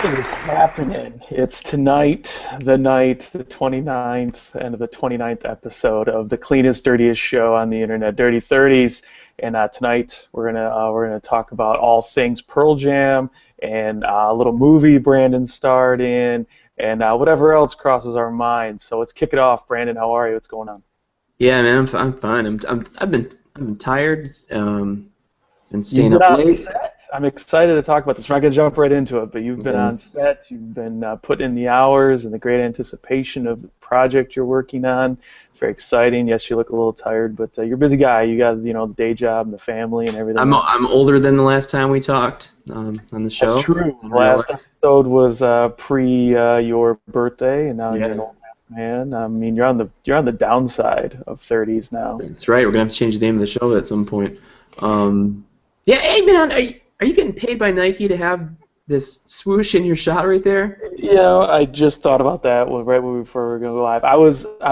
It is happening. It's tonight, the night, the 29th, and the 29th episode of the cleanest, dirtiest show on the internet, Dirty Thirties. And tonight we're gonna talk about all things Pearl Jam and a little movie Brandon starred in, and whatever else crosses our minds. So let's kick it off. Brandon, how are you? What's going on? Yeah, man, I'm fine. I've been tired. Been You've staying been up on late. set. I'm excited to talk about this. We're not going to jump right into it, but you've been Yeah. on set. You've been putting in the hours and the great anticipation of the project you're working on. It's very exciting. Yes, you look a little tired, but you're a busy guy. You got the day job and the family and everything else. I'm older than the last time we talked on the That's show true. in real Last life. episode was pre your birthday, and now you're an Yeah, old ass man. I mean, you're on the downside of 30s now. that's right. We're gonna have to change the name of the show at some point. Um, yeah, hey man, are you getting paid by Nike to have this swoosh in your shot right there? I just thought about that right before we were going to go live. I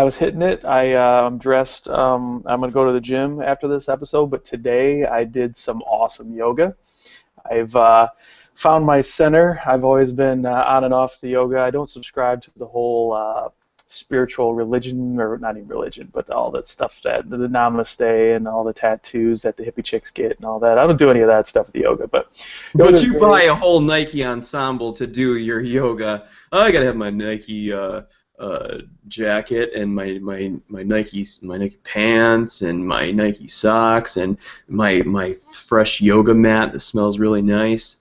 was hitting it. I'm dressed. I'm going to go to the gym after this episode, but today I did some awesome yoga. I've found my center. I've always been on and off the yoga. I don't subscribe to the whole spiritual religion, or not even religion, but all that stuff that the namaste and all the tattoos that the hippie chicks get and all that. I don't do any of that stuff with the yoga, but But yoga's you buy great. a whole Nike ensemble to do your yoga. I gotta have my Nike jacket and my Nike pants and my Nike socks and my fresh yoga mat that smells really nice.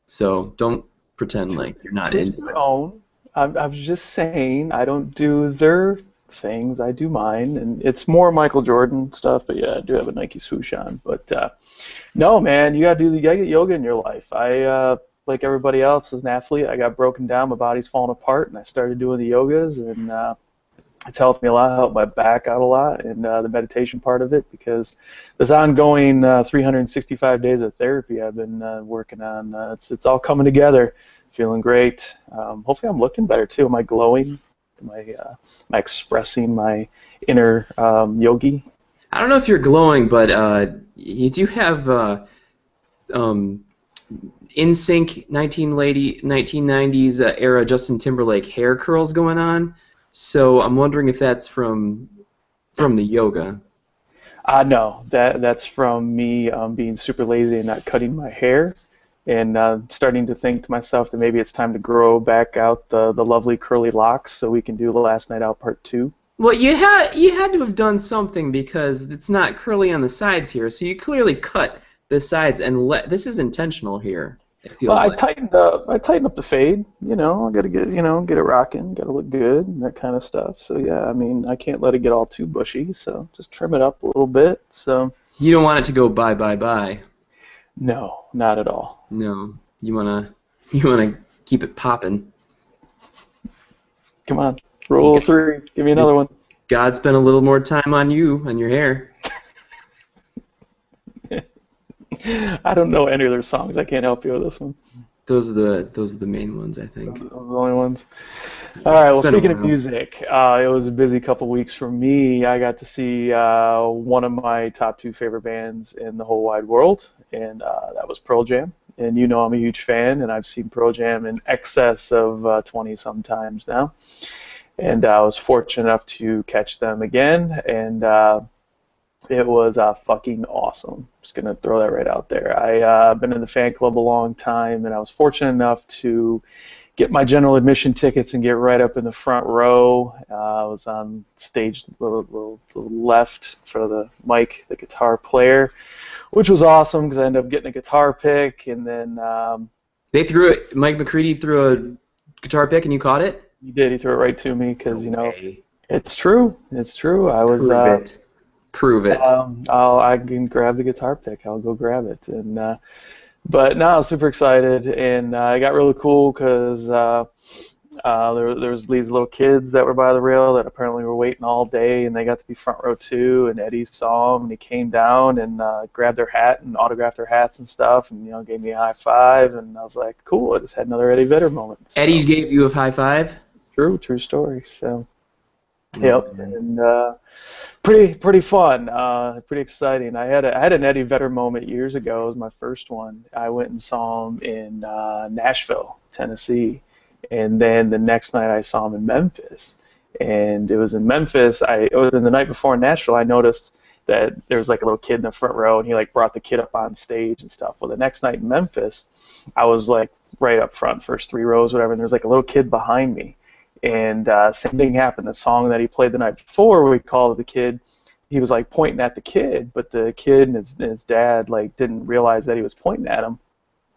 So don't pretend To, like you're not to each into their it. own. I was just saying, I don't do their things, I do mine, and it's more Michael Jordan stuff. But yeah, I do have a Nike swoosh on. But no, man, you gotta get yoga in your life. Like everybody else, as an athlete, I got broken down, my body's falling apart, and I started doing the yogas, and it's helped me a lot, helped my back out a lot, and the meditation part of it, because this ongoing 365 days of therapy I've been working on, it's all coming together. Feeling great. Hopefully, I'm looking better too. Am I glowing? Am I expressing my inner yogi? I don't know if you're glowing, but you do have um, NSYNC 1990s era Justin Timberlake hair curls going on. So I'm wondering if that's from the yoga. No, that's from me being super lazy and not cutting my hair, and starting to think to myself that maybe it's time to grow back out the lovely curly locks so we can do the last night out part two. Well, you had to have done something because it's not curly on the sides here. So you clearly cut the sides and this is intentional here. It Well, feels like. I tightened up the fade. I got to get it rocking, got to look good, and that kind of stuff. So yeah, I mean, I can't let it get all too bushy. So just trim it up a little bit. So You don't want it to go bye bye bye. no, not at all. No, you wanna keep it popping. Come on, rule of three. Give me another one. God spent a little more time on you and your hair. I don't know any of their songs. I can't help you with this one. Those are the main ones, I Those think. are the only ones. All right. It's Well, been a speaking of while. music, it was a busy couple weeks for me. I got to see one of my top two favorite bands in the whole wide world, and that was Pearl Jam. And I'm a huge fan, and I've seen Pearl Jam in excess of 20 sometimes now. And I was fortunate enough to catch them again, and it was fucking awesome. Just gonna throw that right out there. I've been in the fan club a long time, and I was fortunate enough to get my general admission tickets and get right up in the front row. I was on stage the left for the Mike, the guitar player, which was awesome because I ended up getting a guitar pick, and then They threw it. Mike McCready threw a guitar pick and you caught it. he threw it right to me No because way. it's true, it's true. I was Prove it. Prove it. I can grab the guitar pick. I'll go grab it, and but no, I was super excited, and it got really cool because there was these little kids that were by the rail that apparently were waiting all day, and they got to be front row too. And Eddie saw them, and he came down and grabbed their hat and autographed their hats and stuff, and gave me a high five, and I was like, cool. I just had another Eddie Vedder moment. Eddie So gave you a high five. true story. So Yep, and pretty fun, pretty exciting. I had an Eddie Vedder moment years ago. It was my first one. I went and saw him in Nashville, Tennessee, and then the next night I saw him in Memphis. And it was in Memphis. It was in the night before in Nashville. I noticed that there was like a little kid in the front row, and he like brought the kid up on stage and stuff. Well, the next night in Memphis, I was like right up front, first three rows, whatever. And there was like a little kid behind me. And same thing happened. The song that he played the night before, we called the kid. He was like pointing at the kid, but the kid and his dad like didn't realize that he was pointing at him.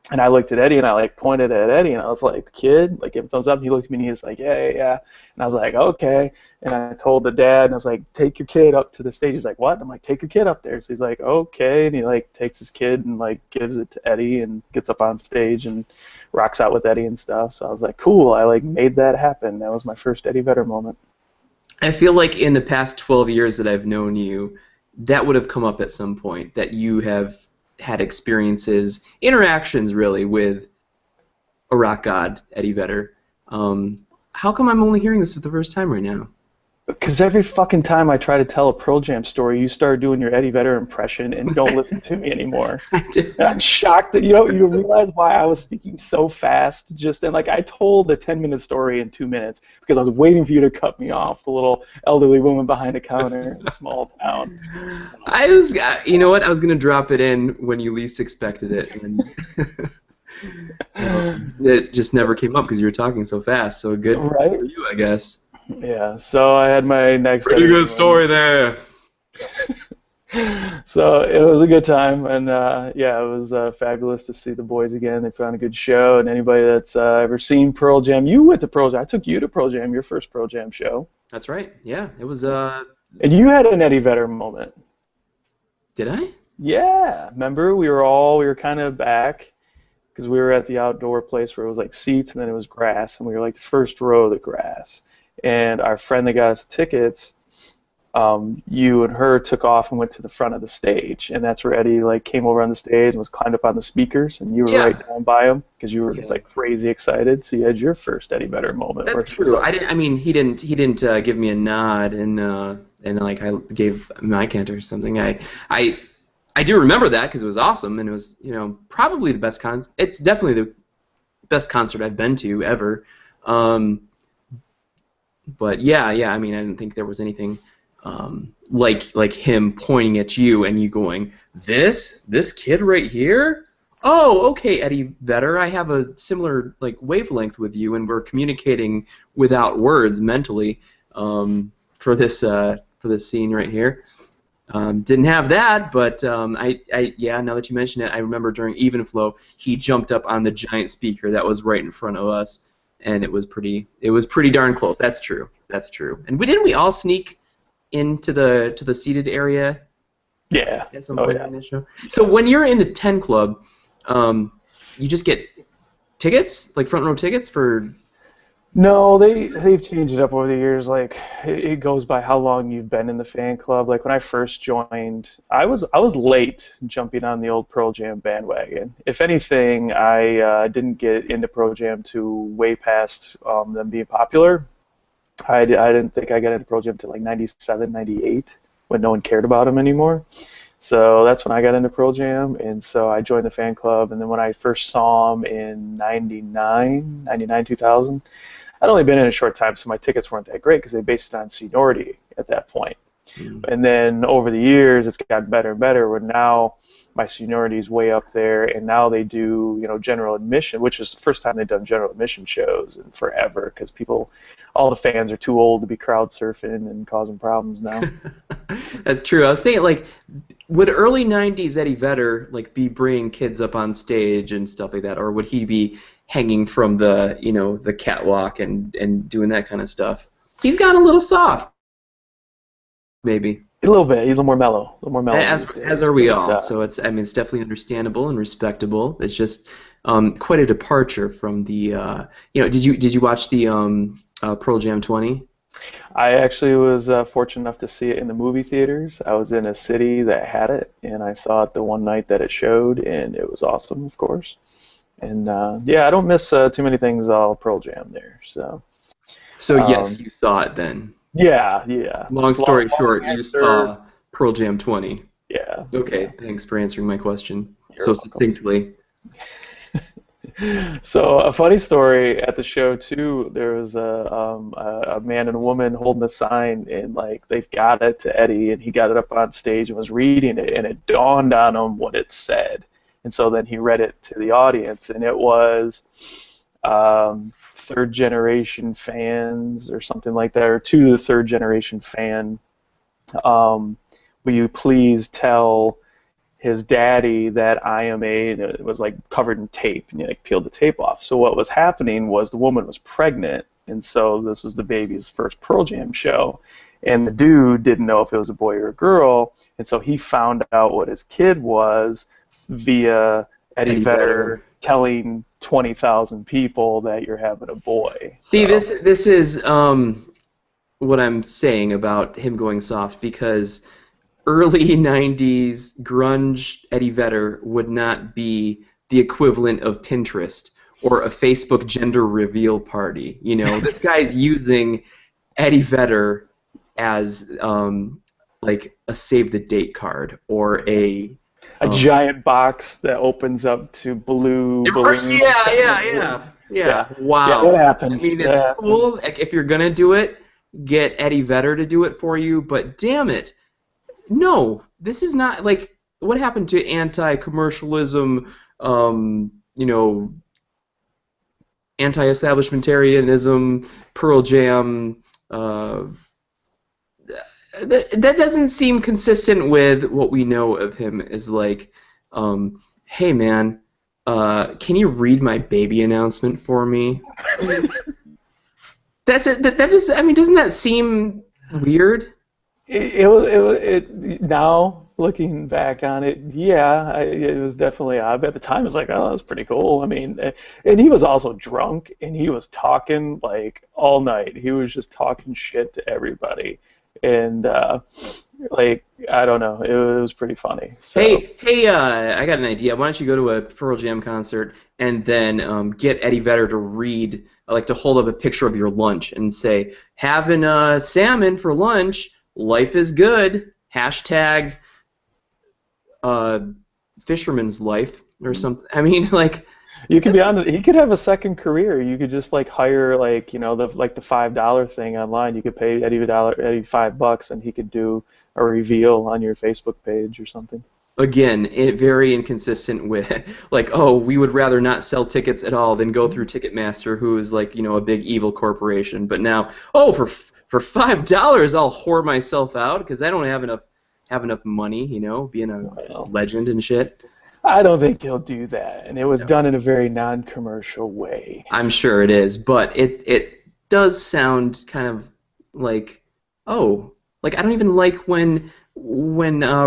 And I looked at Eddie and I like pointed at Eddie and I was like, the kid, like give a thumbs up. And he looked at me and he was like, yeah, yeah, yeah. And I was like, okay. And I told the dad and I was like, take your kid up to the stage. He's like, what? And I'm like, take your kid up there. So he's like, okay. And he like takes his kid and like gives it to Eddie and gets up on stage and rocks out with Eddie and stuff. So I was like, cool. I like made that happen. That was my first Eddie Vedder moment. I feel like in the past 12 years that I've known you, that would have come up at some point, that you have had experiences, interactions really, with a rock god, Eddie Vedder. How come I'm only hearing this for the first time right now? Because every fucking time I try to tell a Pearl Jam story, you start doing your Eddie Vedder impression and don't listen to me anymore. I'm shocked that you realize why I was speaking so fast just then. Like I told a 10-minute story in 2 minutes because I was waiting for you to cut me off. The little elderly woman behind a counter in a small town. You know what? I was gonna drop it in when you least expected it, and it just never came up because you were talking so fast. So good right? For you, I guess. Yeah, so I had my next... Pretty good story there. So it was a good time, and yeah, it was fabulous to see the boys again. They put on a good show, and anybody that's ever seen Pearl Jam, you went to Pearl Jam. I took you to Pearl Jam, your first Pearl Jam show. That's right. Yeah, it was. And you had an Eddie Vedder moment. Did I? Yeah, remember we were kind of back because we were at the outdoor place where it was like seats and then it was grass, and we were like the first row of the grass. And our friend that got us tickets, you and her took off and went to the front of the stage, and that's where Eddie like came over on the stage and was climbed up on the speakers, and you were right down by him because you were like crazy excited. So you had your first Eddie Vedder moment. That's true. I mean, he didn't give me a nod and like I gave my canter or something. I do remember that because it was awesome, and it was probably the best concert. It's definitely the best concert I've been to ever. But yeah, I mean, I didn't think there was anything like him pointing at you and you going, this kid right here? Oh, okay, Eddie Vedder, I have a similar like wavelength with you, and we're communicating without words mentally for this scene right here. Didn't have that, but yeah, now that you mention it, I remember during Even Flow, he jumped up on the giant speaker that was right in front of us. And it was pretty darn close. That's true. And didn't we all sneak into the seated area? Yeah. At some point in the show. So when you're in the 10 Club, you just get tickets, like front row tickets for. No, they've changed it up over the years. Like it goes by how long you've been in the fan club. Like when I first joined, I was late jumping on the old Pearl Jam bandwagon. If anything, I didn't get into Pearl Jam to way past them being popular. I didn't think I got into Pearl Jam until like 97, 98, when no one cared about them anymore. So that's when I got into Pearl Jam, and so I joined the fan club. And then when I first saw them in 99, 2000. I'd only been in a short time, so my tickets weren't that great because they based it on seniority at that point. And then over the years, it's gotten better and better, where now my seniority is way up there, and now they do, general admission, which is the first time they've done general admission shows in forever, because all the fans are too old to be crowd surfing and causing problems now. That's true. I was thinking, like, would early 90s Eddie Vedder, like, be bringing kids up on stage and stuff like that, or would he be hanging from the, the catwalk and doing that kind of stuff? He's gotten a little soft, maybe. A little bit. He's a little more mellow. As are we all. So it's definitely understandable and respectable. It's just quite a departure from the. Did you watch the Pearl Jam 20? I actually was fortunate enough to see it in the movie theaters. I was in a city that had it, and I saw it the one night that it showed, and it was awesome, of course. And yeah, I don't miss too many things all Pearl Jam there. So yes, you saw it then. Yeah, yeah. Long story Long short, you answer. saw Pearl Jam 20. Yeah, Okay, yeah. thanks for answering my question You're so welcome. succinctly. So a funny story at the show too. There was a man and a woman holding a sign, and like they got it to Eddie, and he got it up on stage and was reading it, and it dawned on him what it said, and so then he read it to the audience, and it was third generation fans or something like that, or to the third generation fan. Um, will you please tell his daddy that IMA, and it was like covered in tape, and you like peeled the tape off. So what was happening was the woman was pregnant, and so this was the baby's first Pearl Jam show, and the dude didn't know if it was a boy or a girl, and so he found out what his kid was via Eddie Eddie Vedder Vedder. telling 20,000 people that you're having a boy. See, So this is what I'm saying about him going soft because early 90s grunge Eddie Vedder would not be the equivalent of Pinterest or a Facebook gender reveal party. You know, this guy's using Eddie Vedder as like a save the date card or a a giant box that opens up to blue balloons yeah, coming yeah, in. yeah, yeah. Yeah, yeah, that Wow. I happened. mean, That it's happened. cool. Like, if you're gonna do it, get Eddie Vedder to do it for you. But damn it, no, this is not like what happened to anti-commercialism. You know, anti-establishmentarianism, Pearl Jam. Uh, that doesn't seem consistent with what we know of him as like, hey man, can you read my baby announcement for me? That's it. That is. I mean, doesn't that seem weird? Now looking back on it, yeah, it was definitely odd. But at the time, it was like, oh, that's pretty cool. I mean, and he was also drunk, and he was talking like all night. He was just talking shit to everybody, and like I don't know, it was pretty funny. So Hey, I got an idea. Why don't you go to a Pearl Jam concert and then get Eddie Vedder to read, like to hold up a picture of your lunch and say, having salmon for lunch, life is good, hashtag uh, fisherman's life or something. I mean, like, you could be on. He could have a second career. You could just like hire like the $5 thing online. You could pay Eddie $5, and he could do a reveal on your Facebook page or something. again, very inconsistent with like, oh, we would rather not sell tickets at all than go through Ticketmaster, who is like, a big evil corporation. But now, oh, for $5, I'll whore myself out because I don't have enough money, being a Well, legend and shit. I don't think he'll do that, and it was No. done in a very non-commercial way. I'm sure it is, but it does sound kind of like, oh, like I don't even like when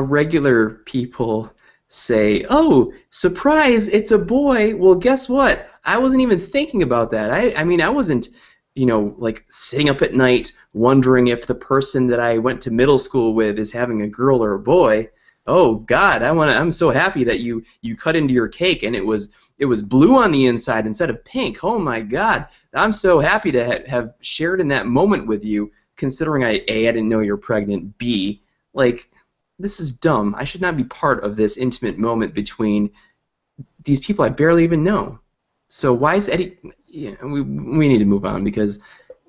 regular people say, oh, surprise, it's a boy. Well, guess what? I wasn't even thinking about that. I mean, I wasn't, like sitting up at night wondering if the person that I went to middle school with is having a girl or a boy. Oh God, I'm so happy that you cut into your cake and it was blue on the inside instead of pink. Oh my God, I'm so happy to have shared in that moment with you. Considering I didn't know you're pregnant. B, like, this is dumb. I should not be part of this intimate moment between these people I barely even know. So why is Eddie? Yeah, we need to move on because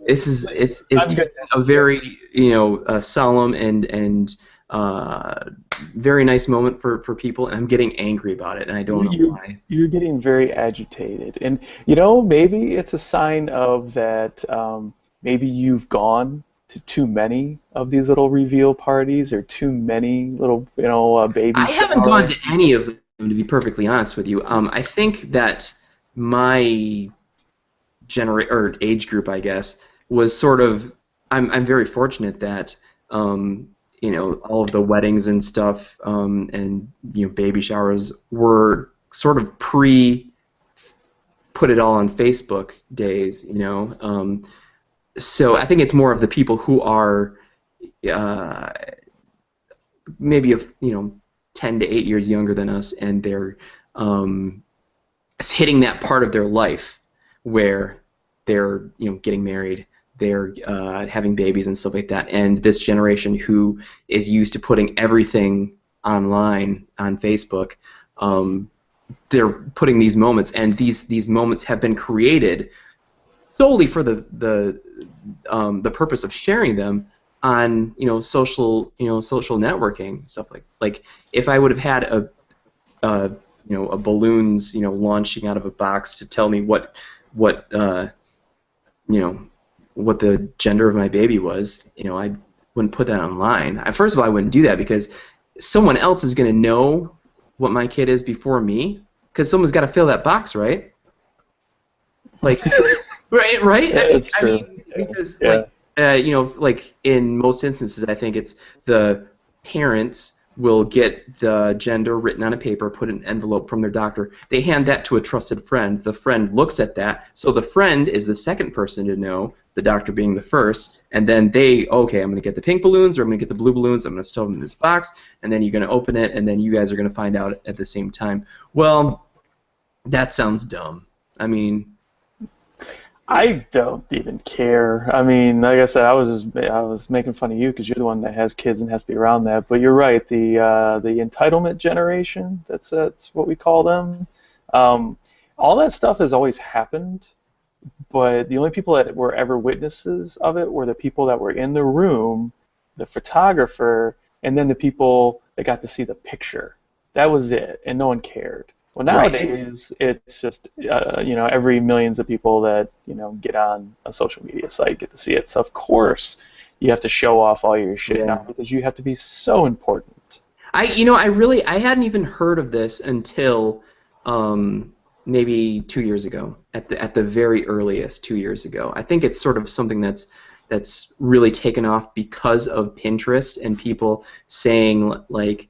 this is it's I'm taking good. a very solemn and very nice moment for people, and I'm getting angry about it, and I don't know You why. you're getting very agitated, and maybe it's a sign of that. Maybe you've gone to too many of these little reveal parties or too many little baby I haven't gone showers. to any of them, to be perfectly honest with you. I think that my or age group, I guess, was sort of. I'm very fortunate that all of the weddings and stuff and baby showers were sort of pre put it all on Facebook days. So I think it's more of the people who are uh, maybe 10 to 8 years younger than us, and they're um, hitting that part of their life where they're getting married, they're having babies and stuff like that. And this generation who is used to putting everything online on Facebook, they're putting these moments, and these moments have been created solely for the purpose of sharing them on social networking stuff like if I would have had a balloons launching out of a box to tell me what what the gender of my baby was, I wouldn't put that online. First of all, I wouldn't do that because someone else is going to know what my kid is before me, because someone's got to fill that box, right? Like, right? Yeah, it's true. Because Yeah. like in most instances, I think it's the parents will get the gender written on a paper, put in an envelope from their doctor. They hand that to a trusted friend. The friend looks at that. So the friend is the second person to know, the doctor being the first. And then okay, I'm going to get the pink balloons or I'm going to get the blue balloons. I'm going to store them in this box. And then you're going to open it, and then you guys are going to find out at the same time. Well, that sounds dumb. I mean, I don't even care. I mean, like I said, I was making fun of you because you're the one that has kids and has to be around that. But you're right. The entitlement generation. That's what we call them. All that stuff has always happened, but the only people that were ever witnesses of it were the people that were in the room, the photographer, and then the people that got to see the picture. That was it, and no one cared. Well, right. nowadays it's just every millions of people that get on a social media site get to see it. So of course you have to show off all your shit now because you have to be so important. I hadn't even heard of this until maybe 2 years ago, at the very earliest 2 years ago. I think it's sort of something that's really taken off because of Pinterest and people saying like,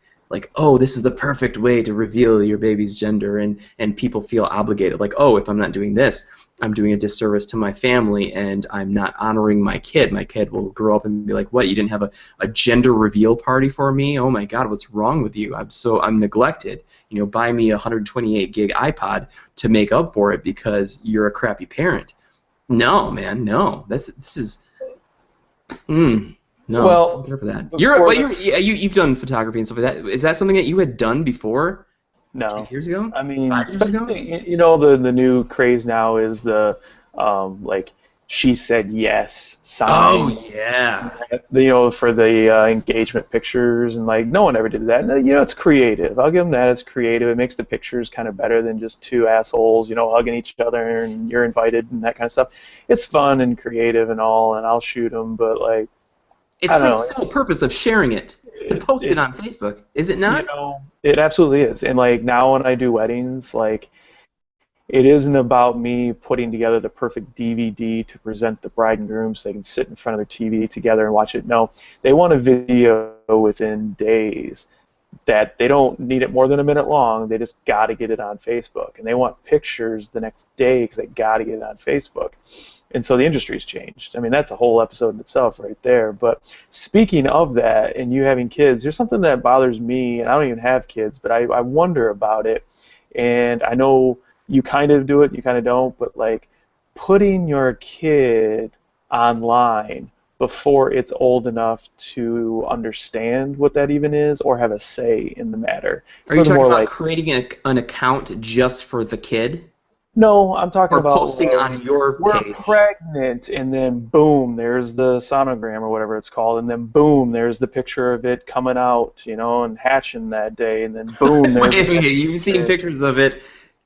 oh, this is the perfect way to reveal your baby's gender, and people feel obligated, like, oh, if I'm not doing this, I'm doing a disservice to my family, and I'm not honoring my kid. My kid will grow up and be like, what, you didn't have a gender reveal party for me? Oh my God, what's wrong with you? I'm neglected. Buy me a 128 gig iPod to make up for it because you're a crappy parent. No, man, no. This is. No, Well, don't care for that. You've done photography and stuff like that. Is that something that you had done before? 10 no. years ago? I mean, 5 years ago? the new craze now is the like she said yes Oh sign. yeah. For the engagement pictures, and like no one ever did that. And, it's creative. I'll give them that. It's creative. It makes the pictures kind of better than just two assholes, hugging each other and you're invited and that kind of stuff. It's fun and creative and all, and I'll shoot them. But like, It's I for don't the know. sole purpose of sharing it, to post it on Facebook, is it not? It absolutely is. And like now when I do weddings, like it isn't about me putting together the perfect DVD to present the bride and groom so they can sit in front of their TV together and watch it. No, they want a video within days that they don't need it more than a minute long. They just got to get it on Facebook. And they want pictures the next day because they got to get it on Facebook. And so the industry's changed. I mean, that's a whole episode in itself right there. But speaking of that and you having kids, there's something that bothers me, and I don't even have kids, but I wonder about it. And I know you kind of do it, you kind of don't, but like putting your kid online before it's old enough to understand what that even is or have a say in the matter. Are you talking Furthermore, about like, creating an account just for the kid? no, I'm talking Or about posting like, on your we're page? pregnant, and then boom, there's the sonogram or whatever it's called, and then boom, there's the picture of it coming out, and hatching that day, and then boom, there's Wait, you've seen pictures of it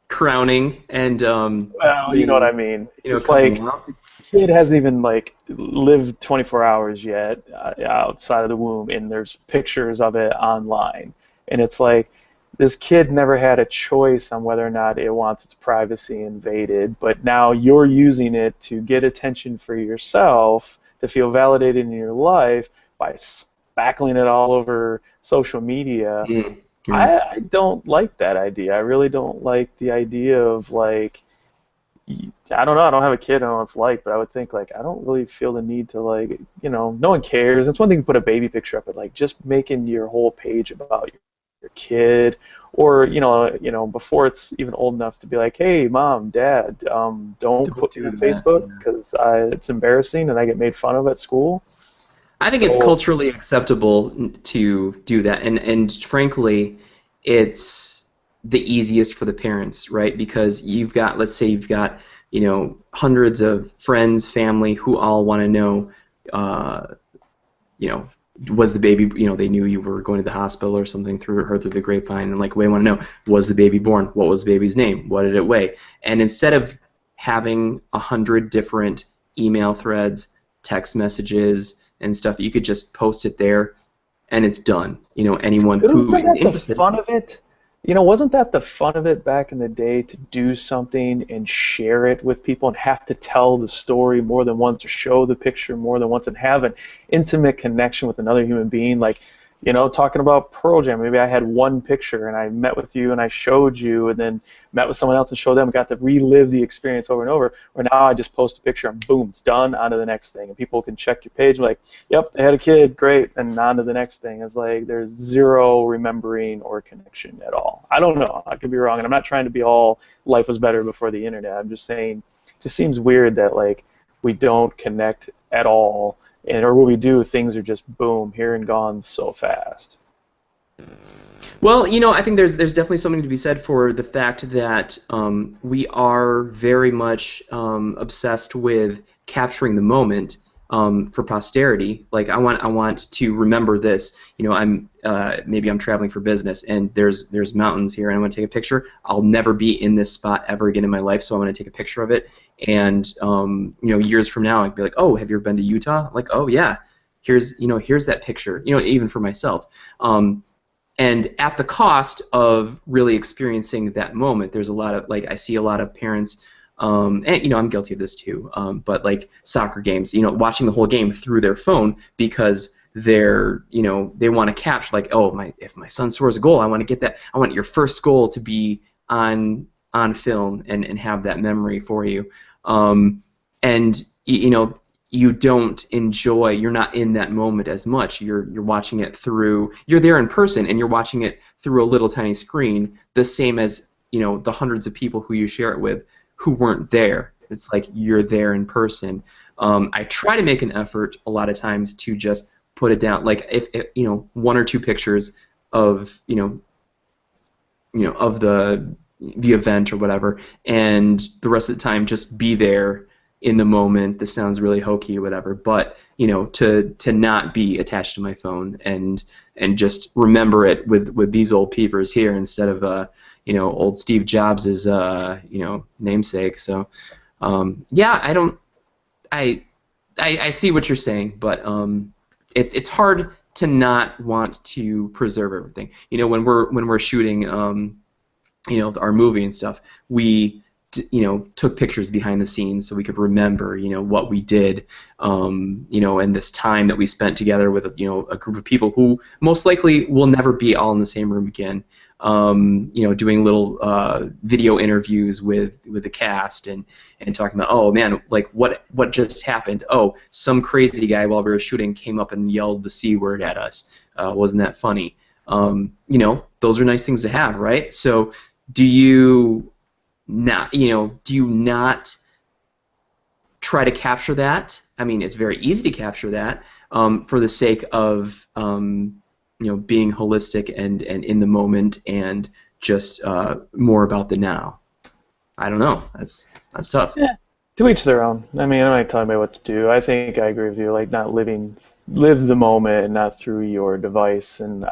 crowning and well, you know what I mean. Just like coming out? kid hasn't even like lived 24 hours yet outside of the womb, and there's pictures of it online, and it's like this kid never had a choice on whether or not it wants its privacy invaded, but now you're using it to get attention for yourself, to feel validated in your life by spackling it all over social media. Mm. I don't like that idea. I really don't like the idea of like, I don't know. I don't have a kid. I don't know what it's like, but I would think like I don't really feel the need to like, no one cares. It's one thing to put a baby picture up, but like just making your whole page about your kid, or before it's even old enough to be like, hey, mom, dad, don't Don't put me do on that. Facebook Yeah. because it's embarrassing and I get made fun of at school. I think it's So culturally acceptable to do that, and frankly, it's the easiest for the parents, right? Because you've got, let's say, you've got hundreds of friends, family who all want to know, uh, you know, was the baby, they knew you were going to the hospital or something heard through the grapevine, and like, we want to know, was the baby born? What was the baby's name? What did it weigh? And instead of having 100 different email threads, text messages, and stuff, you could just post it there, and it's done. Anyone But who isn't is that the interested. fun of it? Wasn't that the fun of it back in the day to do something and share it with people and have to tell the story more than once or show the picture more than once and have an intimate connection with another human being? Like, talking about Pearl Jam, maybe I had one picture and I met with you and I showed you and then met with someone else and showed them, got to relive the experience over and over. Or now I just post a picture and boom, it's done, on to the next thing. And people can check your page like, yep, they had a kid, great, and on to the next thing. It's like there's zero remembering or connection at all. I don't know, I could be wrong, and I'm not trying to be all life was better before the internet. I'm just saying it just seems weird that like we don't connect at all, and or when we do, things are just boom, here and gone so fast. Well, I think there's definitely something to be said for the fact that we are very much obsessed with capturing the moment for posterity. Like, I want to remember this. Maybe I'm traveling for business and there's mountains here and I want to take a picture. I'll never be in this spot ever again in my life, so I want to take a picture of it. And years from now, I'd be like, oh, have you ever been to Utah? Like, oh yeah, here's that picture. Even for myself. And at the cost of really experiencing that moment, there's a lot of, like, I see a lot of parents, and I'm guilty of this too, but like soccer games, watching the whole game through their phone because they want to capture, like, oh, if my son scores a goal, I want to get that. I want your first goal to be on film and have that memory for you. And you don't enjoy, you're not in that moment as much. You're watching it through, you're there in person and you're watching it through a little tiny screen, the same as the hundreds of people who you share it with who weren't there. It's like you're there in person. I try to make an effort a lot of times to just put it down, like if one or two pictures of of the event or whatever, and the rest of the time just be there in the moment. This sounds really hokey or whatever, but to not be attached to my phone and just remember it with these old peepers here instead of old Steve Jobs's namesake. So yeah, I see what you're saying, but it's hard to not want to preserve everything. When we're shooting our movie and stuff, we took pictures behind the scenes so we could remember what we did, and this time that we spent together with a group of people who most likely will never be all in the same room again. Doing little video interviews with the cast and talking about, oh man, like what just happened? Oh, some crazy guy while we were shooting came up and yelled the C word at us. Wasn't that funny? Those are nice things to have, right? So do you not try to capture that? I mean, it's very easy to capture that for the sake of being holistic and in the moment and just more about the now. I don't know. That's tough. Yeah, to each their own. I mean, I'm not telling anybody what to do. I think I agree with you. Like, not live the moment and not through your device. And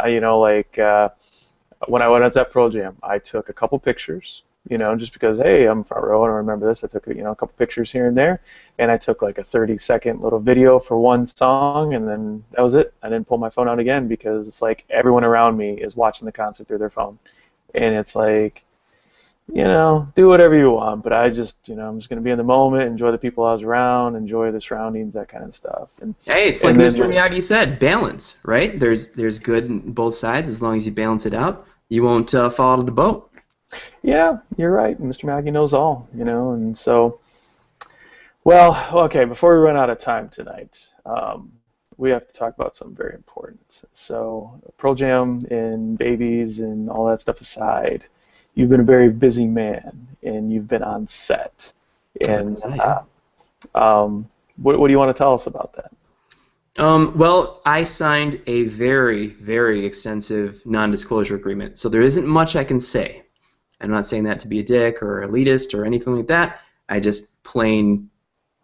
when I was at Pearl Jam, I took a couple pictures, just because, hey, I'm front row and I remember this. I took, a couple pictures here and there, and I took like a 30-second little video for one song, and then that was it. I didn't pull my phone out again because it's like everyone around me is watching the concert through their phone, and it's like, do whatever you want, but I just, I'm just gonna be in the moment, enjoy the people I was around, enjoy the surroundings, that kind of stuff, and Hey, it's like and then Mr. Miyagi said, balance, right? There's good in both sides. As long as you balance it out, you won't fall out of the boat. yeah, you're right. Mr. Maggie knows all, and so, well, okay, before we run out of time tonight, we have to talk about something very important. So, Pearl Jam and babies and all that stuff aside, you've been a very busy man, and you've been on set. And what do you want to tell us about that? Well, I signed a very, very extensive non-disclosure agreement, so there isn't much I can say. I'm not saying that to be a dick or elitist or anything like that. I just plain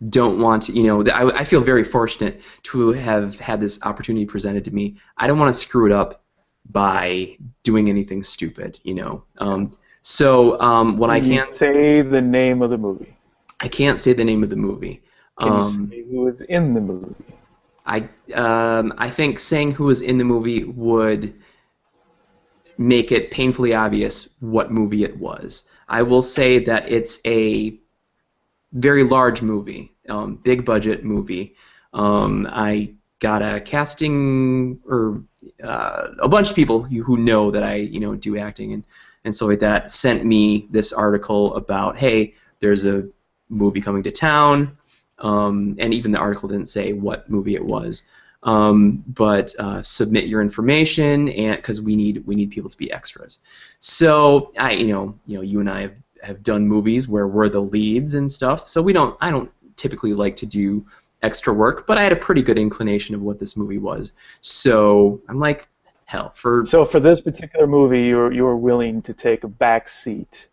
don't want to, I feel very fortunate to have had this opportunity presented to me. I don't want to screw it up by doing anything stupid, what I Can you can't say the name of the movie? I can't say the name of the movie. Can you say who is in the movie? I think saying who was in the movie would make it painfully obvious what movie it was. I will say that it's a very large movie, big budget movie. I got a casting or a bunch of people who know that I do acting and stuff like that sent me this article about, hey, there's a movie coming to town. And even the article didn't say what movie it was, but submit your information, and because we need people to be extras. So you and I have done movies where we're the leads and stuff. So I don't typically like to do extra work, but I had a pretty good inclination of what this movie was. So I'm like, hell, So for this particular movie, you're willing to take a back seat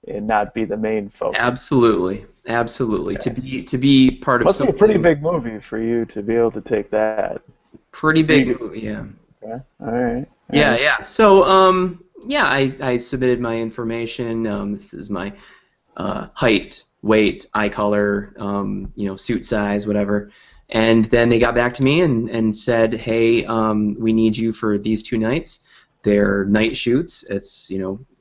and not be the main focus. Absolutely. Okay. To be part of something. Must be a pretty big movie for you to be able to take that. Pretty big movie, yeah. Okay. All right. Yeah. So I submitted my information. This is my height, weight, eye color, suit size, whatever. And then they got back to me and said, hey, we need you for these 2 nights. They're night shoots. It's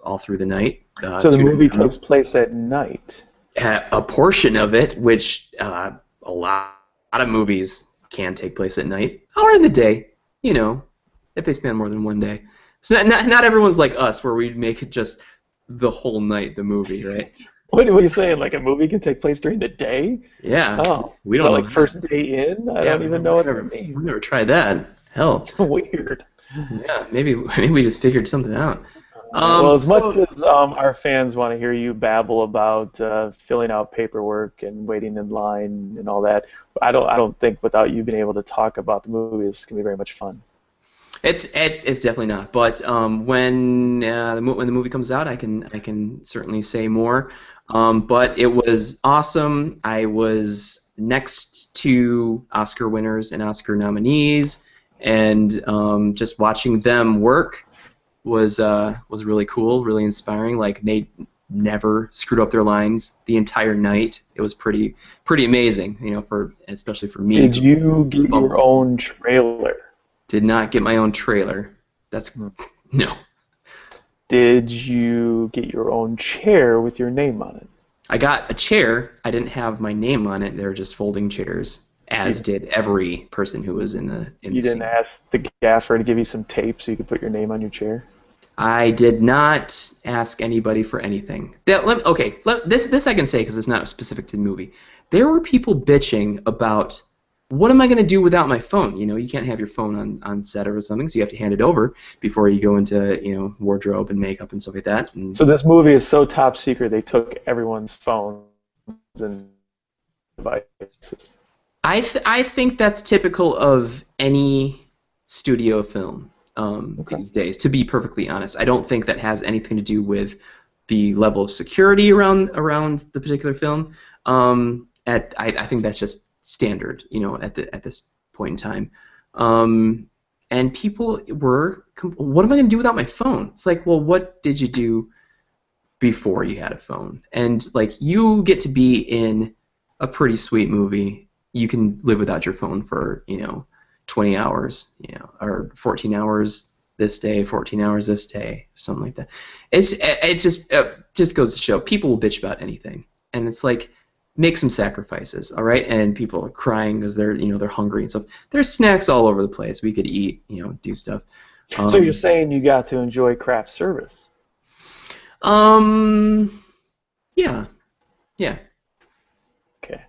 all through the night. So the movie takes place at night. A portion of it, which a lot of movies can take place at night or in the day, if they span more than one day. So not everyone's like us, where we make it just the whole night, the movie, right? What are you saying? Like a movie can take place during the day? Yeah. Oh, we don't like first day in? I don't even know what that means. We've never tried that. Hell. Weird. Yeah, maybe we just figured something out. Well, as much as our fans want to hear you babble about filling out paperwork and waiting in line and all that, I don't think without you being able to talk about the movie, it's gonna be very much fun. It's definitely not. But when the movie comes out, I can certainly say more. But it was awesome. I was next to Oscar winners and Oscar nominees, and just watching them work was really cool, really inspiring. Like, they never screwed up their lines the entire night. It was pretty amazing, especially for me. Did you get your own trailer? Did not get my own trailer. No. Did you get your own chair with your name on it? I got a chair. I didn't have my name on it. They were just folding chairs, as did every person who was in the scene. You didn't ask the gaffer to give you some tape so you could put your name on your chair? I did not ask anybody for anything. This I can say because it's not specific to the movie. There were people bitching about, what am I going to do without my phone? You can't have your phone on set or something, so you have to hand it over before you go into wardrobe and makeup and stuff like that. So this movie is so top secret they took everyone's phones and devices. I think that's typical of any studio film these days, to be perfectly honest. I don't think that has anything to do with the level of security around the particular film. I think that's just standard, at this point in time. And people were, what am I going to do without my phone? It's like, well, what did you do before you had a phone? And like, you get to be in a pretty sweet movie. You can live without your phone for 20 hours, or 14 hours this day, 14 hours this day, something like that. It just goes to show people will bitch about anything, and it's like, make some sacrifices, all right? And people are crying because they're hungry and stuff. There's snacks all over the place. We could eat, do stuff. So you're saying you got to enjoy craft service? Yeah. Okay.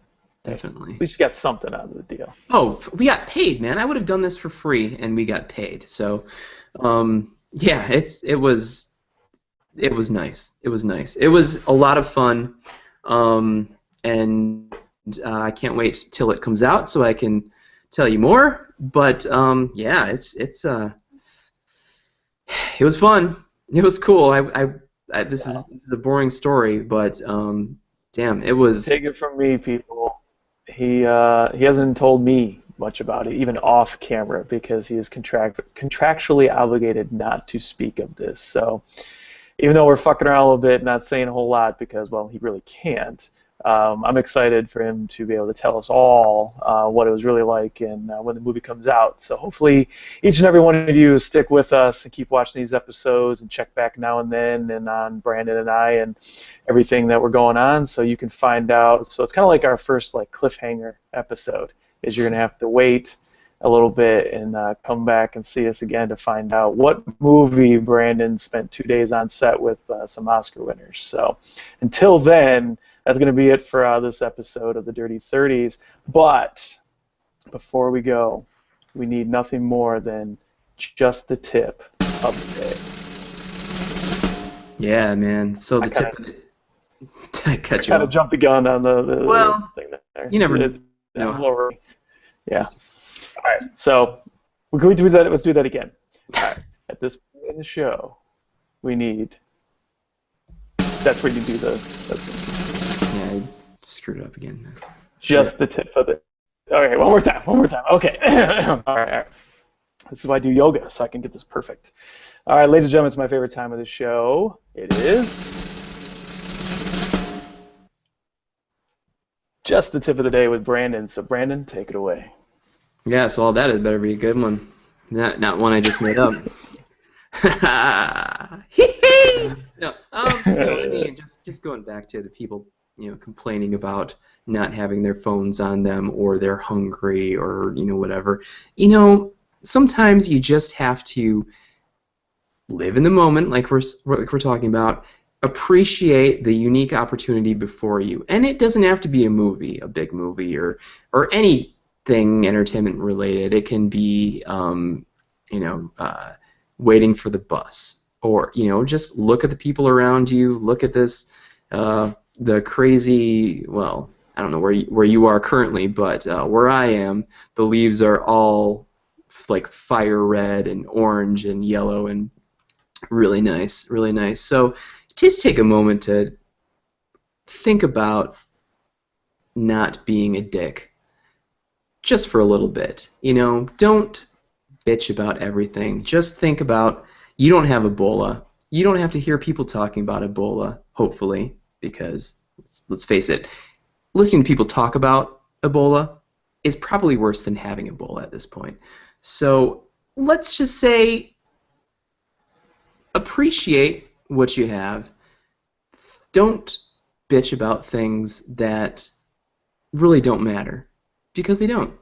Definitely. At least you got something out of the deal. Oh, we got paid, man. I would have done this for free, and we got paid. So, yeah, it was nice. It was nice. It was a lot of fun, and I can't wait till it comes out so I can tell you more. But yeah, it was fun. It was cool. This is a boring story, but damn, it was. Take it from me, people. He hasn't told me much about it, even off camera, because he is contractually obligated not to speak of this. So even though we're fucking around a little bit, not saying a whole lot, because, well, he really can't. I'm excited for him to be able to tell us all what it was really like and when the movie comes out. So hopefully each and every one of you stick with us and keep watching these episodes and check back now and then and on Brandon and I and everything that we're going on, so you can find out. So it's kind of like our first like cliffhanger episode, is you're going to have to wait a little bit and come back and see us again to find out what movie Brandon spent 2 days on set with some Oscar winners. So until then, that's going to be it for this episode of the Dirty 30s. But before we go, we need nothing more than just the tip of the day. Yeah, man. So the tip of it. I cut you kind off. of jumped the gun on the thing there. You never know. Lower. Yeah. All right. So can we do that? Let's do that again. All right. At this point in the show, we need. That's where you do the. Yeah, I screwed it up again. Just the tip of it. Okay, one more time. Okay. All right. This is why I do yoga, so I can get this perfect. All right, ladies and gentlemen, it's my favorite time of the show. It is just the tip of the day with Brandon. So, Brandon, take it away. Yeah, so all that is better be a good one. Not one I just made up. No, I mean, just going back to the people, complaining about not having their phones on them, or they're hungry, or whatever. Sometimes you just have to live in the moment, like we're talking about. Appreciate the unique opportunity before you, and it doesn't have to be a movie, a big movie, or anything entertainment related. It can be, waiting for the bus, or just look at the people around you. Look at this, the crazy. Well, I don't know where you are currently, but where I am, the leaves are all like fire red and orange and yellow and really nice, really nice. So just take a moment to think about not being a dick, just for a little bit. Don't bitch about everything. Just think about, you don't have Ebola. You don't have to hear people talking about Ebola, hopefully, because let's face it, listening to people talk about Ebola is probably worse than having Ebola at this point. So let's just say, appreciate what you have. Don't bitch about things that really don't matter, because they don't.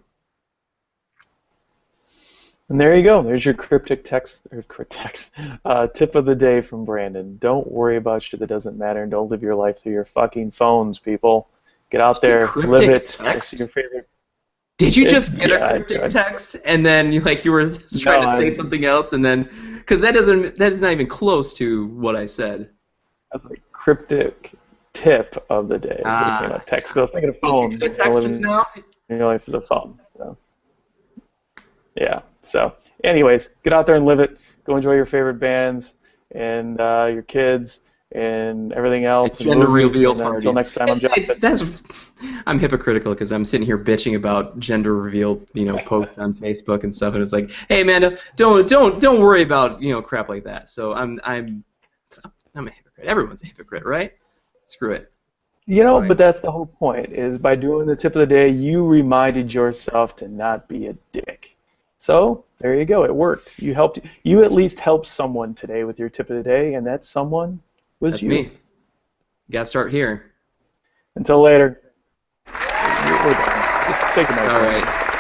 And there you go. There's your cryptic text tip of the day from Brandon. Don't worry about shit that doesn't matter, and don't live your life through your fucking phones, people. Get out there, live it. Text? Your favorite. Did you just get a cryptic text and then you were trying to say something else, and then because that is not even close to what I said. That's a cryptic tip of the day. Text. I was thinking of phone. The text is now. You're only for the phone. So. Yeah. So, anyways, get out there and live it. Go enjoy your favorite bands and your kids and everything else. And gender reveal parties. Until next time, I'm Jonathan. I'm hypocritical because I'm sitting here bitching about gender reveal, posts on Facebook and stuff, and it's like, hey, Amanda, don't worry about crap like that. So I'm a hypocrite. Everyone's a hypocrite, right? Screw it. But that's the whole point. Is by doing the tip of the day, you reminded yourself to not be a dick. So there you go. It worked. You helped. You at least helped someone today with your tip of the day, and that someone was That's you. me. Got to start here. Until later. We're done. Just take a night. All right.